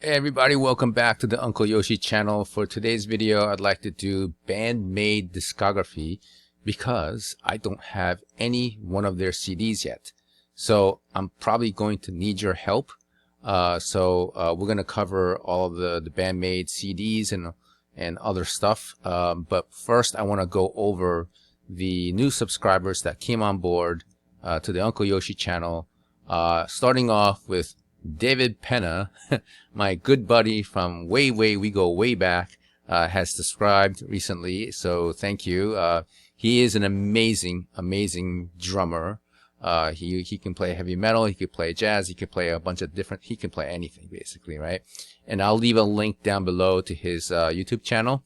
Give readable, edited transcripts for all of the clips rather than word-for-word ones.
Hey everybody, welcome back to the Uncle Yoshi channel. For today's video, I'd like to do Band-Maid Discography because I don't have any one of their CDs yet. So I'm probably going to need your help. We're going to cover all of the Band-Maid CDs and other stuff. But first, I want to go over the new subscribers that came on board to the Uncle Yoshi channel. Starting off with David Penna, my good buddy from we go way back, has subscribed recently, so thank you. He is an amazing drummer. He can play heavy metal, he could play jazz, he could play a bunch of different, he can play anything basically, right? And I'll leave a link down below to his YouTube channel.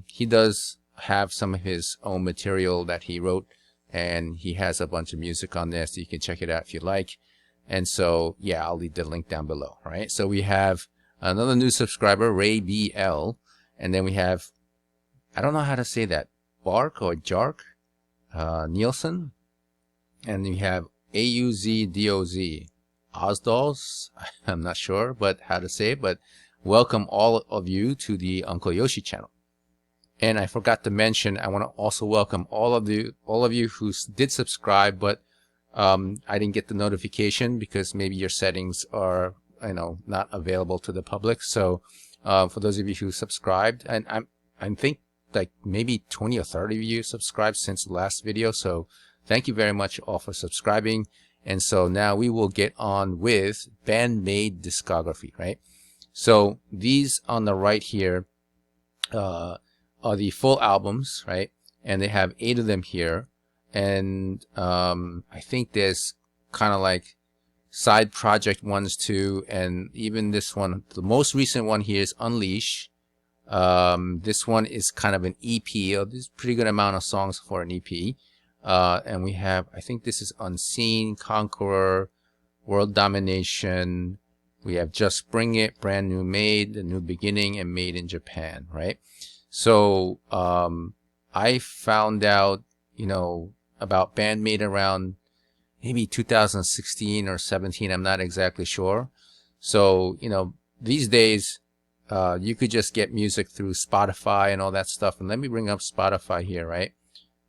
He does have some of his own material that he wrote, and he has a bunch of music on there, so you can check it out if you like. And so, yeah, I'll leave the link down below, right? So we have another new subscriber, Ray BL, and then we have, I don't know how to say that, Bark or Jark, Nielsen, and we have AUZDOZ, Ozdolls, I'm not sure but how to say it, but welcome all of you to the Uncle Yoshi channel. And I forgot to mention, I want to also welcome all of you who did subscribe, but I didn't get the notification because maybe your settings are, not available to the public. So for those of you who subscribed, and I think like maybe 20 or 30 of you subscribed since the last video. So thank you very much all for subscribing. And so now we will get on with Band-Maid Discography, right? So these on the right here are the full albums, right? And they have 8 of them here. And I think there's kind of like side project ones too, and even this one, the most recent one here is Unleash. This one is kind of an EP. There's a pretty good amount of songs for an EP. And we have, I think this is Unseen, Conqueror, World Domination. We have Just Bring It, Brand New Made, The New Beginning, and Made in Japan, right? So I found out, about Band-Maid around maybe 2016 or 17. I'm not exactly sure. So, these days, you could just get music through Spotify and all that stuff. And let me bring up Spotify here, right?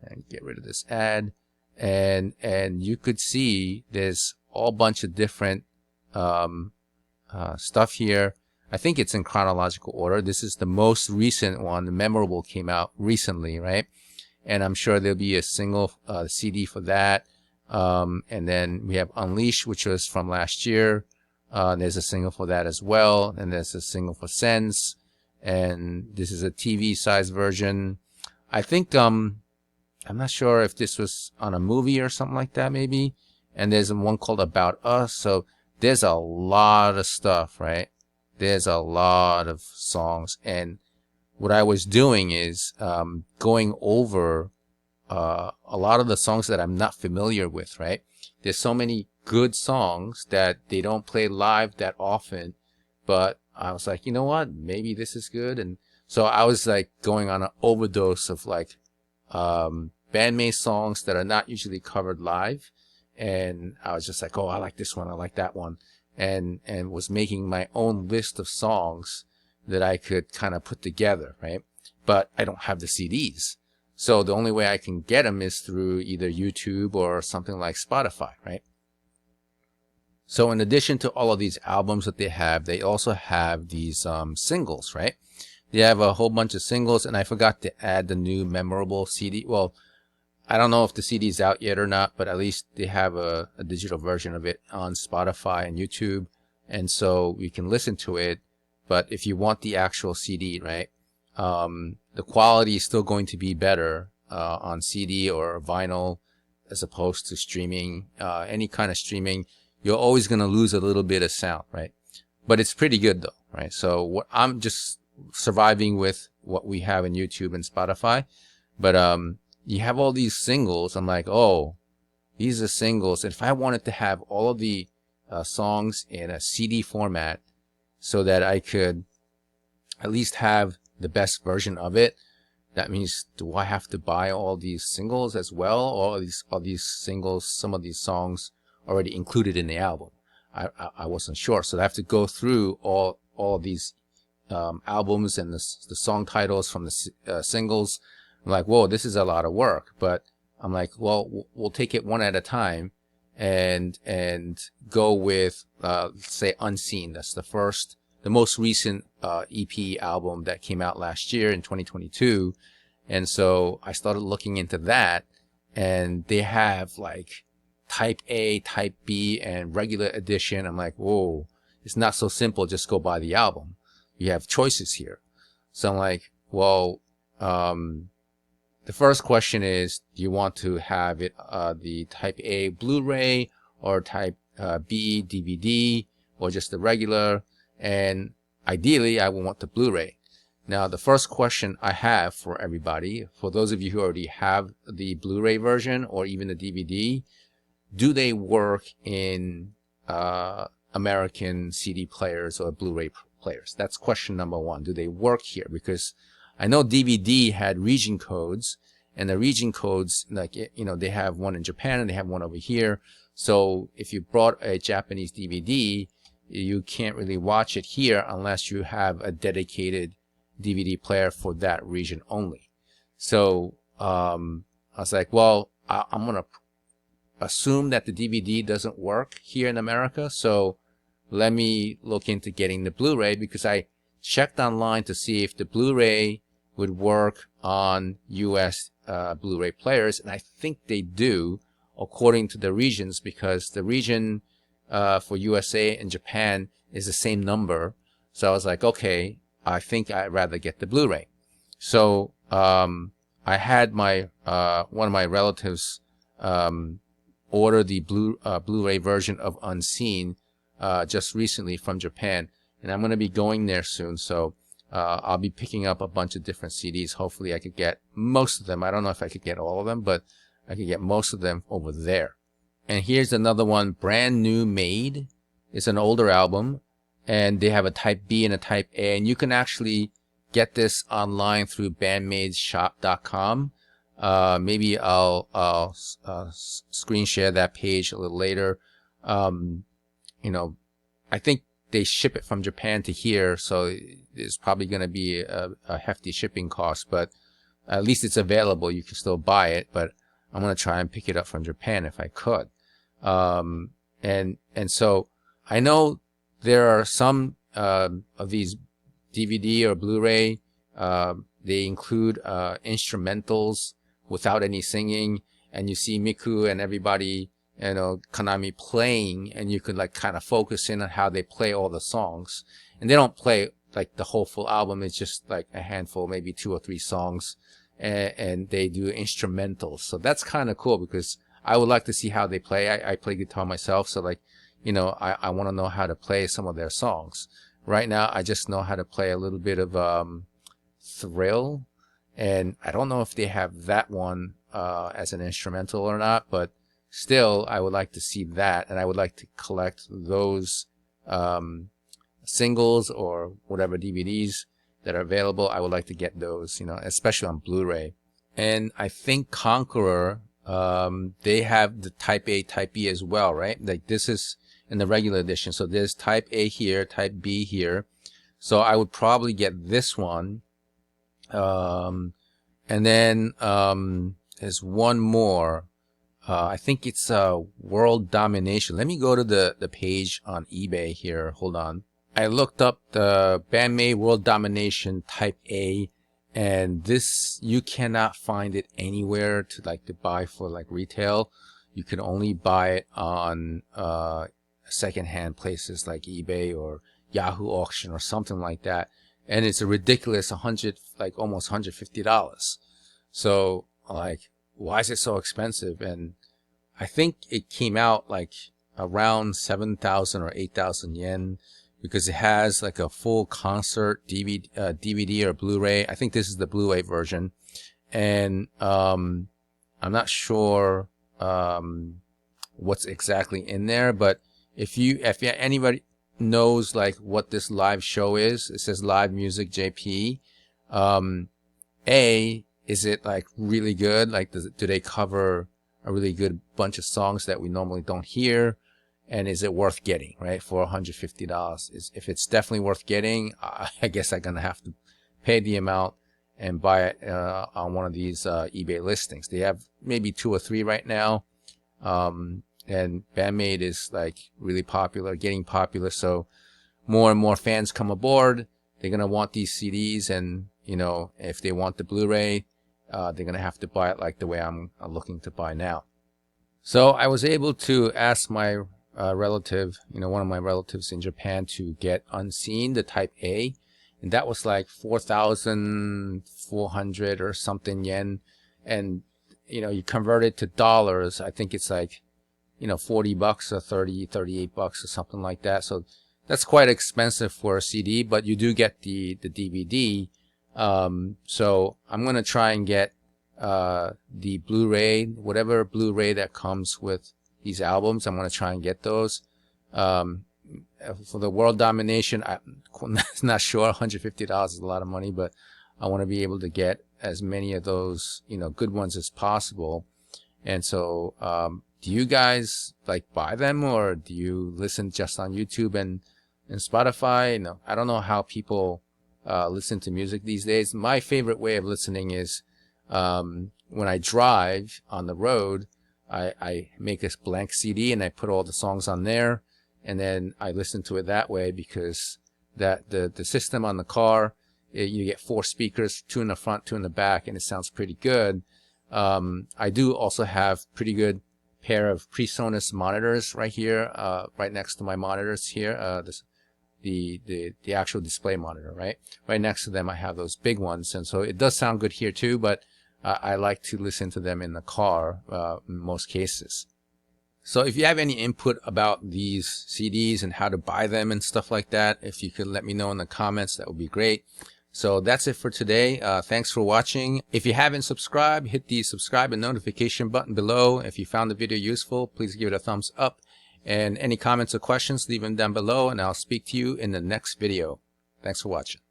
And get rid of this ad. And you could see there's all bunch of different stuff here. I think it's in chronological order. This is the most recent one. The Memorable came out recently, right? And I'm sure there'll be a single CD for that. And then we have Unleash, which was from last year. There's a single for that as well. And there's a single for Sense. And this is a TV size version. I think, I'm not sure if this was on a movie or something like that, maybe. And there's one called About Us. So there's a lot of stuff, right? There's a lot of songs. And what I was doing is going over a lot of the songs that I'm not familiar with, right? There's so many good songs that they don't play live that often, but I was like, you know what? Maybe this is good. And so I was like going on an overdose of like Band-Maid songs that are not usually covered live. And I was just like, oh, I like this one. I like that one. And was making my own list of songs that I could kind of put together, right? But I don't have the CDs. So the only way I can get them is through either YouTube or something like Spotify, right? So in addition to all of these albums that they have, they also have these singles, right? They have a whole bunch of singles, and I forgot to add the new Memorable CD. Well, I don't know if the CD is out yet or not, but at least they have a digital version of it on Spotify and YouTube, and so we can listen to it. But if you want the actual CD, right, the quality is still going to be better on CD or vinyl as opposed to streaming. Any kind of streaming, you're always going to lose a little bit of sound, right? But it's pretty good though, right? So I'm just surviving with what we have in YouTube and Spotify. But you have all these singles. I'm like, oh, these are singles. And if I wanted to have all of the songs in a CD format, so that I could at least have the best version of it. That means, do I have to buy all these singles as well? Or are these singles, some of these songs already included in the album? I wasn't sure. So I have to go through all all of these albums and the song titles from the singles. I'm like, whoa, this is a lot of work. But I'm like, well, we'll take it one at a time and go with, say, Unseen. That's the most recent EP album that came out last year in 2022. And so I started looking into that, and they have like Type A, Type B, and regular edition. I'm like, whoa, it's not so simple. Just go buy the album. You have choices here. So I'm like, well, the first question is, do you want to have it the Type A Blu Ray or Type B DVD or just the regular? And ideally, I would want the Blu Ray. Now, the first question I have for everybody, for those of you who already have the Blu Ray version or even the DVD, do they work in American CD players or Blu Ray players? That's question number one. Do they work here? Because I know DVD had region codes, and the region codes, like, you know, they have one in Japan and they have one over here. So if you brought a Japanese DVD, you can't really watch it here unless you have a dedicated DVD player for that region only. So I was like, well, I'm going to assume that the DVD doesn't work here in America. So let me look into getting the Blu-ray, because I checked online to see if the Blu-ray would work on US Blu-ray players, and I think they do according to the regions, because the region for USA and Japan is the same number. So I was like, okay, I think I'd rather get the Blu-ray. So I had my one of my relatives order the Blu-ray version of Unseen just recently from Japan, and I'm going to be going there soon. So I'll be picking up a bunch of different CDs. Hopefully I could get most of them. I don't know if I could get all of them, but I could get most of them over there. And here's another one, Brand New Made. It's an older album, and they have a Type B and a Type A, and you can actually get this online through bandmaidshop.com. Maybe I'll screen share that page a little later. You know, I think they ship it from Japan to here, so it's probably going to be a hefty shipping cost, but at least it's available. You can still buy it, but I'm going to try and pick it up from Japan if I could. And so I know there are some of these DVD or Blu-ray, they include instrumentals without any singing, and you see Miku and everybody, you know, Konami playing, and you could like kind of focus in on how they play all the songs. And they don't play like the whole full album. It's just like a handful, maybe 2 or 3 songs, and they do instrumentals. So that's kind of cool, because I would like to see how they play. I play guitar myself, so like, you know, I want to know how to play some of their songs. Right now, I just know how to play a little bit of Thrill, and I don't know if they have that one as an instrumental or not, but still, I would like to see that, and I would like to collect those singles or whatever DVDs that are available. I would like to get those, you know, especially on Blu-ray. And I think Conqueror, they have the Type A, Type B as well, right? Like this is in the regular edition. So there's Type A here, Type B here. So I would probably get this one. And then there's one more. I think it's World Domination. Let me go to the page on eBay here. Hold on. I looked up the Band-Maid World Domination Type A, and this, you cannot find it anywhere to buy for like retail. You can only buy it on secondhand places like eBay or Yahoo Auction or something like that. And it's a ridiculous almost $150. So like, why is it so expensive? And I think it came out like around 7,000 or 8,000 yen, because it has like a full concert DVD or Blu-ray. I think this is the Blu-ray version, and I'm not sure what's exactly in there. But if anybody knows like what this live show is, it says live music JP. Is it like really good? Like, do they cover a really good bunch of songs that we normally don't hear? and is it worth getting, right, for $150? If it's definitely worth getting, I guess I'm gonna have to pay the amount and buy it on one of these eBay listings. They have maybe 2 or 3 right now, and Band-Maid is like really popular, getting popular, so more and more fans come aboard. They're gonna want these CDs, and you know, if they want the Blu Ray, they're gonna have to buy it like the way I'm looking to buy now. So I was able to ask my relative, you know, one of my relatives in Japan, to get Unseen, the Type A, and that was like 4,400 or something yen, and you know, you convert it to dollars, I think it's like, you know, 40 bucks or 38 bucks or something like that. So that's quite expensive for a CD, but you do get the DVD. So I'm gonna try and get the Blu Ray, whatever Blu Ray that comes with these albums. I'm gonna try and get those. For the World Domination, I'm not sure. $150 is a lot of money, but I want to be able to get as many of those, you know, good ones as possible. And so, do you guys like buy them, or do you listen just on YouTube and Spotify? You know, I don't know how people listen to music these days. My favorite way of listening is when I drive on the road. I make a blank CD and I put all the songs on there, and then I listen to it that way, because that the system on the car, you get 4 speakers, 2 in the front, 2 in the back, and it sounds pretty good. I do also have pretty good pair of PreSonus monitors right here, right next to my monitors here. The actual display monitor, right next to them, I have those big ones, and so it does sound good here too. But I like to listen to them in the car in most cases. So if you have any input about these CDs and how to buy them and stuff like that, if you could let me know in the comments, that would be great. So that's it for today. Thanks for watching. If you haven't subscribed, hit the subscribe and notification button below. If you found the video useful, please give it a thumbs up. And any comments or questions, leave them down below, and I'll speak to you in the next video. Thanks for watching.